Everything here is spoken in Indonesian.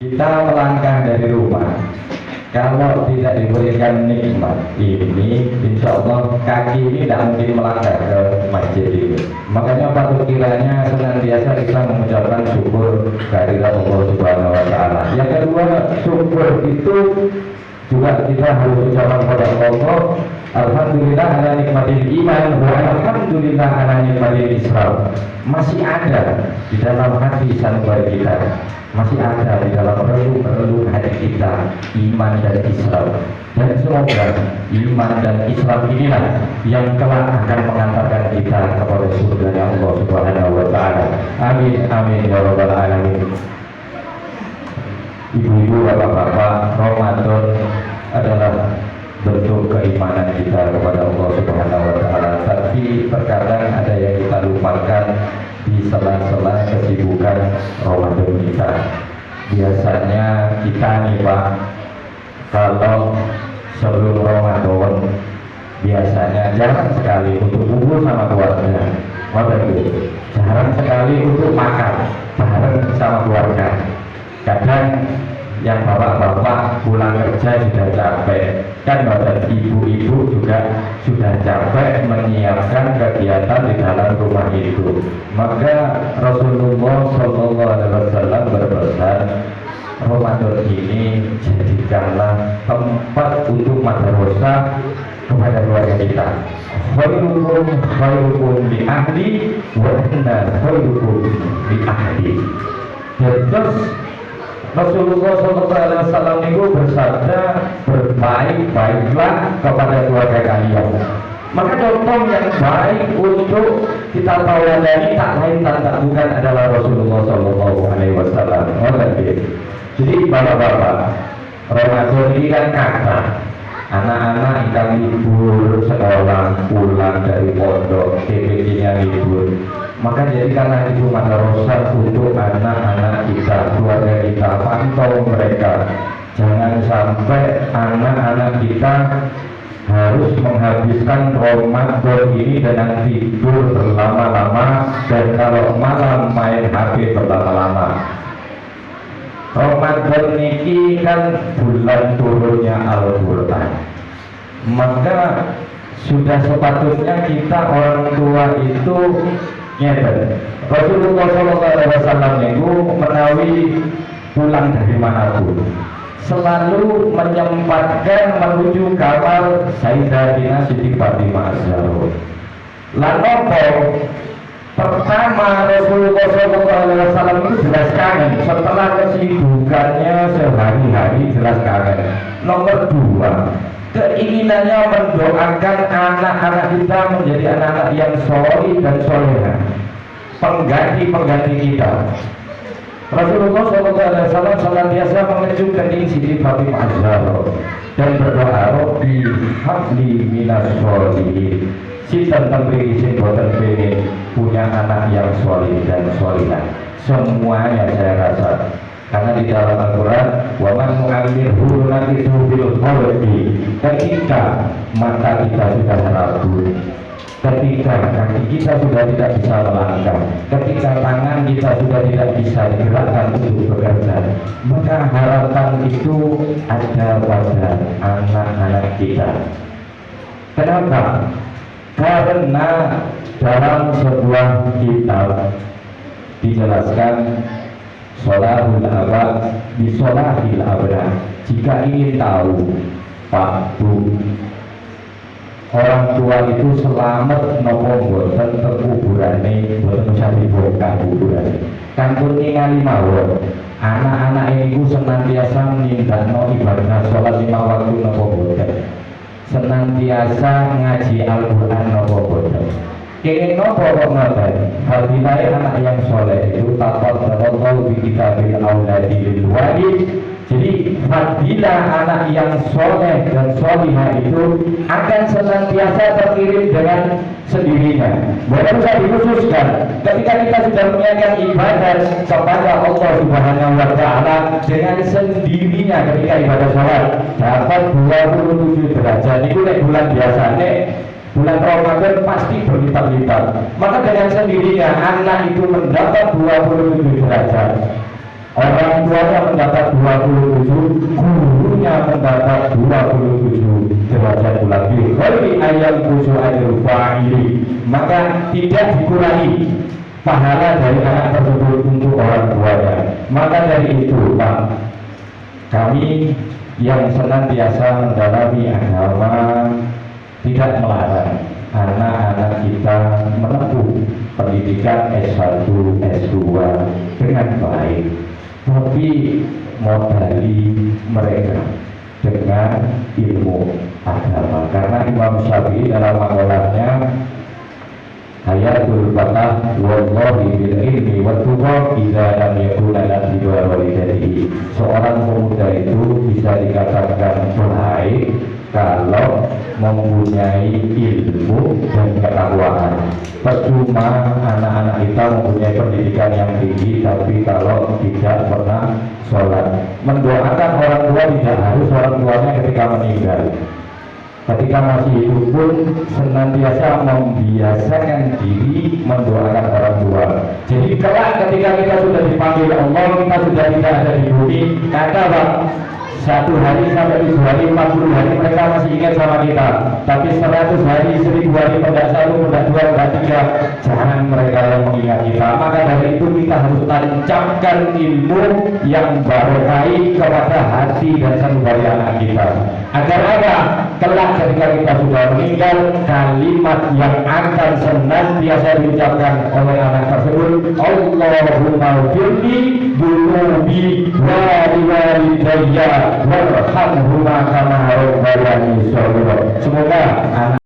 Kita melangkah dari rumah, kalau tidak diberikan nikmat ini, insya Allah kaki ini tidak mungkin melangkah ke masjid ini. Makanya patut kiranya senantiasa kita mengucapkan syukur kehadirat Allah Subhanahu Wa Taala. Yang kedua, syukur itu juga kita harus ucapkan kepada Allah, alhamdulillah ala nikmatil iman wa alhamdulillah ala nikmatil Islam. Masih ada di dalam hati sanubari kita, masih ada di dalam relung hati kita iman dan Islam. Dan semoga iman dan Islam inilah yang kelak akan mengantarkan kita kepada surga Allah Subhanahu Wa Taala. Amin amin ya rabbal alamin. Ibu-ibu, bapak-bapak, Ramadan adalah bentuk keimanan kita kepada Allah Subhanahu Wa Taala. Tapi terkadang ada yang kita lupakan di sela-sela kesibukan Ramadan kita. Biasanya kita nih Pak, kalau sebelum Ramadan biasanya jarang sekali untuk kumpul sama keluarga. Jarang sekali untuk makan bareng sama keluarga. Kadang yang bapak-bapak pulang kerja sudah capek, kan bapak ibu-ibu juga sudah capek menyiapkan kegiatan di dalam rumah itu. Maka Rasulullah SAW berpesan, Ramadan ini jadikanlah tempat untuk madrasah kepada keluarga kita. Khairukum li ahli wa inna khairukum li ahli. Terus Rasulullah SAW itu bersabda, berbaik-baiklah kepada keluarga kalian. Maka contoh yang baik untuk kita tawadani tak lain tak bukan adalah Rasulullah SAW. Jadi bapak-bapak, Ramadan ini kan kata anak-anak yang libur sekolah pulang dari pondok, TPG-nya libur. Maka jadikanlah itu madrasah untuk anak-anak kita, keluarga kita, pantau mereka. Jangan sampai anak-anak kita harus menghabiskan Ramadan ini dengan tidur berlama-lama dan kalau malam main HP berlama-lama. Ramadan ini kan bulan turunnya Al-Quran. Maka sudah sepatutnya kita orang tua itu nyata. Rasulullah SAW itu menawi pulang dari manapun selalu menyempatkan menuju kamar Sayyidatina Siti Fatimah Az-Zahra. Lalu pertama Rasulullah SAW itu jelas kangen setelah kesibukannya sehari-hari, jelas kangen. Nomor dua, keinginannya mendoakan anak-anak kita menjadi anak-anak yang soleh dan soleha, pengganti kita. Rasulullah SAW senantiasa mengejutkan diri Siti Fatimah Az-Zahra dan berdoa, Rabbi habli minas sholihin. Si tentang sing boten pengen punya anak yang soleh dan solehah. Semuanya saya rasa, karena di dalam Al-Quran wa man nu'ammirhu nakithu bil khalqi. Ketika mata kita sudah rapuh, ketika kaki kita sudah tidak bisa melangkah, ketika tangan kita sudah tidak bisa digerakkan untuk bekerja, maka harapan itu ada pada anak-anak kita. Kenapa? Karena dalam sebuah kitab dijelaskan sholahul abad bisolahil abad. Jika ingin tahu Pak Bu, orang tua itu selamat nopo boten kuburane, boten usah dibongkar kuburane. Kanggo ningali mawon, anak-anak ini senantiasa nindakno ibadah sholat 5 waktu nopo boten, senantiasa ngaji Al-Quran nopo boten. Kene nopo kok ngoten? Fadilah anak yang soleh itu takut terlalu di kitabil auladi lil walid. Jadi fadilah anak yang soleh dan solihah itu akan senantiasa terkirim dengan sendirinya. Bukan usah dikhususkan. Ketika kita sudah menyiapkan ibadah kepada Allah Subhanahu Wa Taala dengan sendirinya, ketika ibadah sholat dapat 27 derajat. Itu bulan biasanya, bulan Ramadan pasti berlipat-lipat. Maka dengan sendirinya anak itu mendapat 27 derajat, orang tuanya mendapat 27 derajat lagi khairi ayam kusu ajrul fa'ili, maka tidak dikurangi pahala dari anak tersebut untuk orang tuanya. Maka dari itu Pak, kami yang senantiasa mendalami agama tidak melarang anak-anak kita menempuh pendidikan S1, S2 dengan baik, tapi modali mereka dengan ilmu agama. Karena Imam Syafi'i dalam maqalahnya Hayatul fatah wallahi bil ilmi wa tuqa idza lam yakuna nasibu walidayhi. Seorang pemuda itu bisa dikatakan baik kalau mempunyai ilmu dan ketakwaan. Percuma anak-anak kita mempunyai pendidikan yang tinggi tapi kalau tidak pernah sholat. Mendoakan orang tua tidak harus orang tuanya ketika meninggal. Ketika masih hidup pun senantiasa membiasakan diri mendoakan orang tua. Jadi kelak ketika kita sudah dipanggil Allah, kita sudah tidak ada di bumi, kata Pak, 1 hari sampai 7 hari, 40 hari mereka masih ingat sama kita. Tapi 100 hari, 1000 hari, tidak 1, tidak 2, tidak 3, jangan mereka yang mengingat kita. Maka dari itu kita harus tancapkan ilmu yang barokai kepada hati dan sanubari anak kita. Agar apa? Kelak ketika kita sudah meninggal, kalimat yang akan senantiasa diucapkan oleh anak tersebut, Allahumma firli dunubi wa liwalidayya warhamhuma kama rabbayani shaghira. Semoga anak